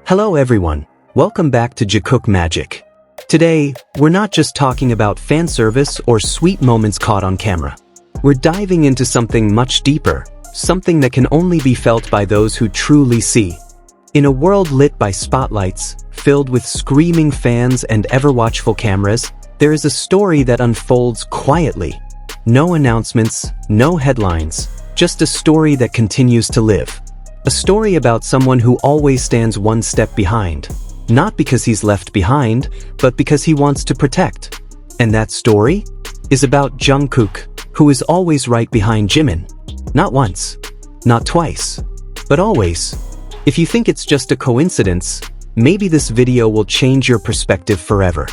Hello everyone, welcome back to Jikook Magic. Today, we're not just talking about fan service or sweet moments caught on camera. We're diving into something much deeper, something that can only be felt by those who truly see. In a world lit by spotlights, filled with screaming fans and ever-watchful cameras, there is a story that unfolds quietly. No announcements, no headlines, just a story that continues to live. A story about someone who always stands one step behind. Not because he's left behind, but because he wants to protect. And that story is about Jungkook, who is always right behind Jimin. Not once, not twice, but always. If you think it's just a coincidence, maybe this video will change your perspective forever.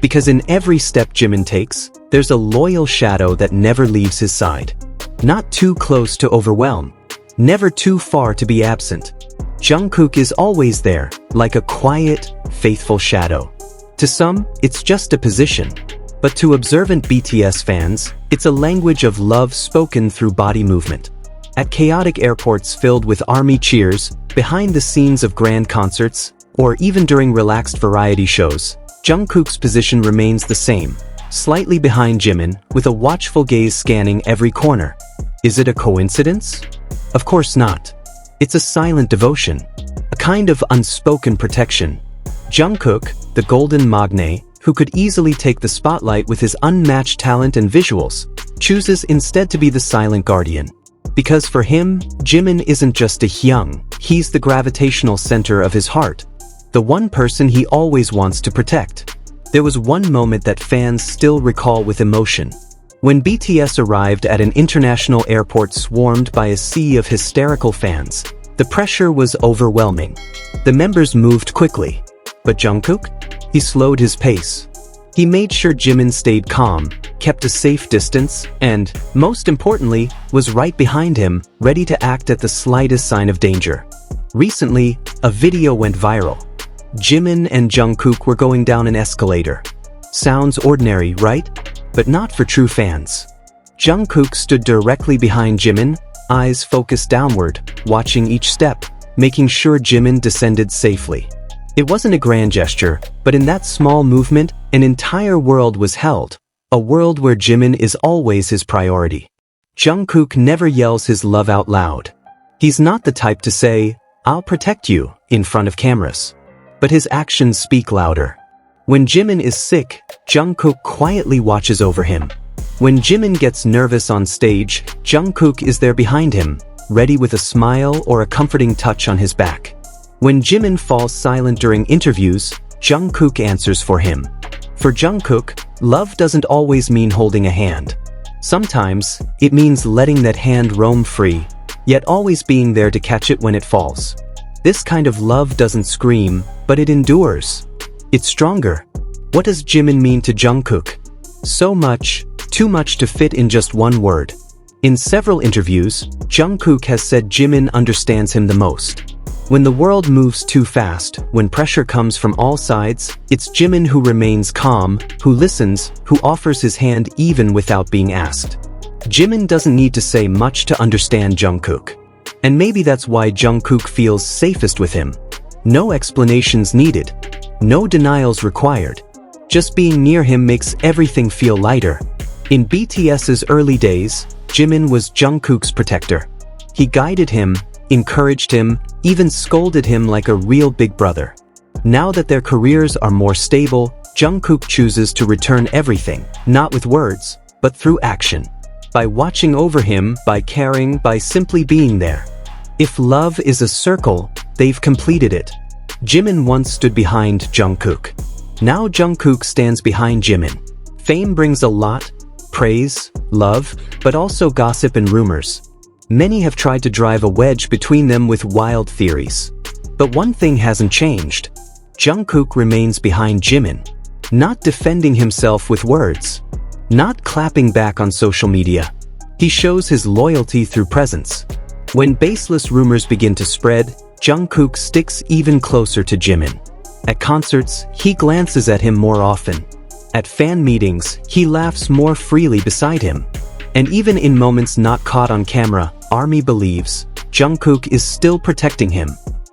Because in every step Jimin takes, there's a loyal shadow that never leaves his side. Not too close to overwhelm, never too far to be absent. Jungkook is always there, like a quiet, faithful shadow. To some, it's just a position. But to observant BTS fans, it's a language of love spoken through body movement. At chaotic airports filled with ARMY cheers, behind the scenes of grand concerts, or even during relaxed variety shows, Jungkook's position remains the same, slightly behind Jimin, with a watchful gaze scanning every corner. Is it a coincidence? Of course not. It's a silent devotion, a kind of unspoken protection. Jungkook, the golden magne, who could easily take the spotlight with his unmatched talent and visuals, chooses instead to be the silent guardian. Because for him, Jimin isn't just a hyung, he's the gravitational center of his heart. The one person he always wants to protect. There was one moment that fans still recall with emotion. When BTS arrived at an international airport swarmed by a sea of hysterical fans, the pressure was overwhelming. The members moved quickly. But Jungkook? He slowed his pace. He made sure Jimin stayed calm, kept a safe distance, and, most importantly, was right behind him, ready to act at the slightest sign of danger. Recently, a video went viral. Jimin and Jungkook were going down an escalator. Sounds ordinary, right? But not for true fans. Jungkook stood directly behind Jimin, eyes focused downward, watching each step, making sure Jimin descended safely. It wasn't a grand gesture, but in that small movement, an entire world was held. A world where Jimin is always his priority. Jungkook never yells his love out loud. He's not the type to say, "I'll protect you," in front of cameras. But his actions speak louder. When Jimin is sick, Jungkook quietly watches over him. When Jimin gets nervous on stage, Jungkook is there behind him, ready with a smile or a comforting touch on his back. When Jimin falls silent during interviews, Jungkook answers for him. For Jungkook, love doesn't always mean holding a hand. Sometimes, it means letting that hand roam free, yet always being there to catch it when it falls. This kind of love doesn't scream, but it endures. It's stronger. What does Jimin mean to Jungkook? So much, too much to fit in just one word. In several interviews, Jungkook has said Jimin understands him the most. When the world moves too fast, when pressure comes from all sides, it's Jimin who remains calm, who listens, who offers his hand even without being asked. Jimin doesn't need to say much to understand Jungkook. And maybe that's why Jungkook feels safest with him. No explanations needed. No denials required. Just being near him makes everything feel lighter. In BTS's early days, Jimin was Jungkook's protector. He guided him, encouraged him, even scolded him like a real big brother. Now that their careers are more stable, Jungkook chooses to return everything, not with words, but through action. By watching over him, by caring, by simply being there. If love is a circle, they've completed it. Jimin once stood behind Jungkook. Now Jungkook stands behind Jimin. Fame brings a lot, praise, love, but also gossip and rumors. Many have tried to drive a wedge between them with wild theories. But one thing hasn't changed. Jungkook remains behind Jimin. Not defending himself with words. Not clapping back on social media. He shows his loyalty through presence. When baseless rumors begin to spread, Jungkook sticks even closer to Jimin. At concerts, he glances at him more often. At fan meetings, he laughs more freely beside him. And even in moments not caught on camera, ARMY believes Jungkook is still protecting him.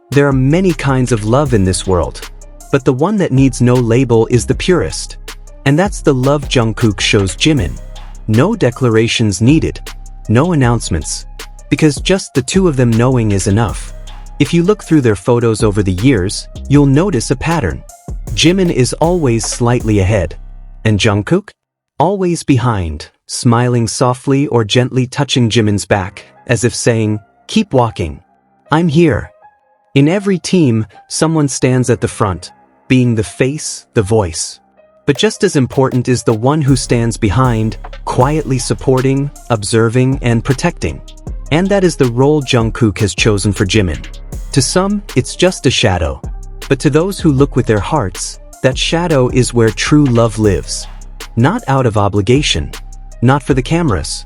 There are many kinds of love in this world, but the one that needs no label is the purest. And that's the love Jungkook shows Jimin. No declarations needed, no announcements, because just the two of them knowing is enough. If you look through their photos over the years, you'll notice a pattern. Jimin is always slightly ahead, and Jungkook? Always behind, smiling softly or gently touching Jimin's back, as if saying, "Keep walking. I'm here." In every team, someone stands at the front, being the face, the voice. But just as important is the one who stands behind, quietly supporting, observing, and protecting. And that is the role Jungkook has chosen for Jimin. To some, it's just a shadow. But to those who look with their hearts, that shadow is where true love lives. Not out of obligation, not for the cameras,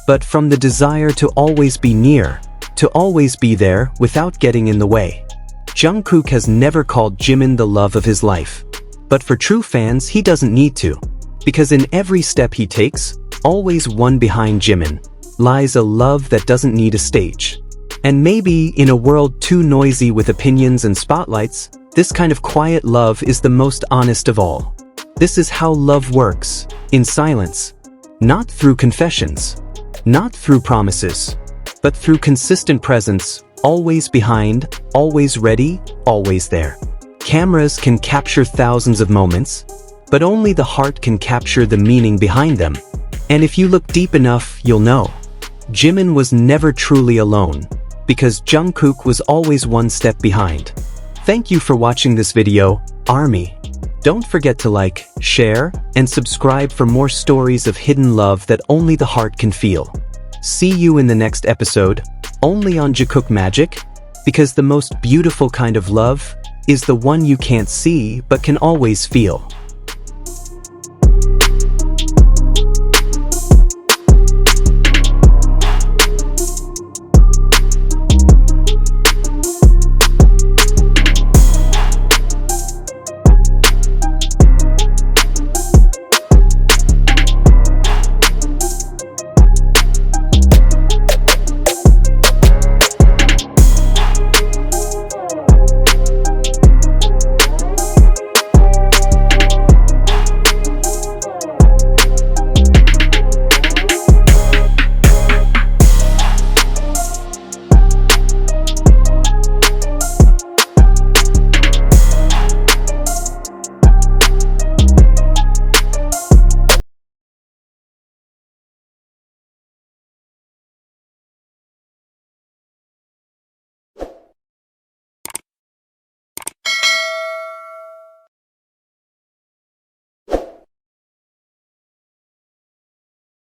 but from the desire to always be near, to always be there without getting in the way. Jungkook has never called Jimin the love of his life. But for true fans, he doesn't need to. Because in every step he takes, always one behind Jimin, lies a love that doesn't need a stage. And maybe, in a world too noisy with opinions and spotlights, this kind of quiet love is the most honest of all. This is how love works, in silence. Not through confessions. Not through promises. But through consistent presence, always behind, always ready, always there. Cameras can capture thousands of moments, but only the heart can capture the meaning behind them. And if you look deep enough, you'll know. Jimin was never truly alone, because Jungkook was always one step behind. Thank you for watching this video, ARMY. Don't forget to like, share, and subscribe for more stories of hidden love that only the heart can feel. See you in the next episode, only on Jikook Magic, because the most beautiful kind of love is the one you can't see but can always feel.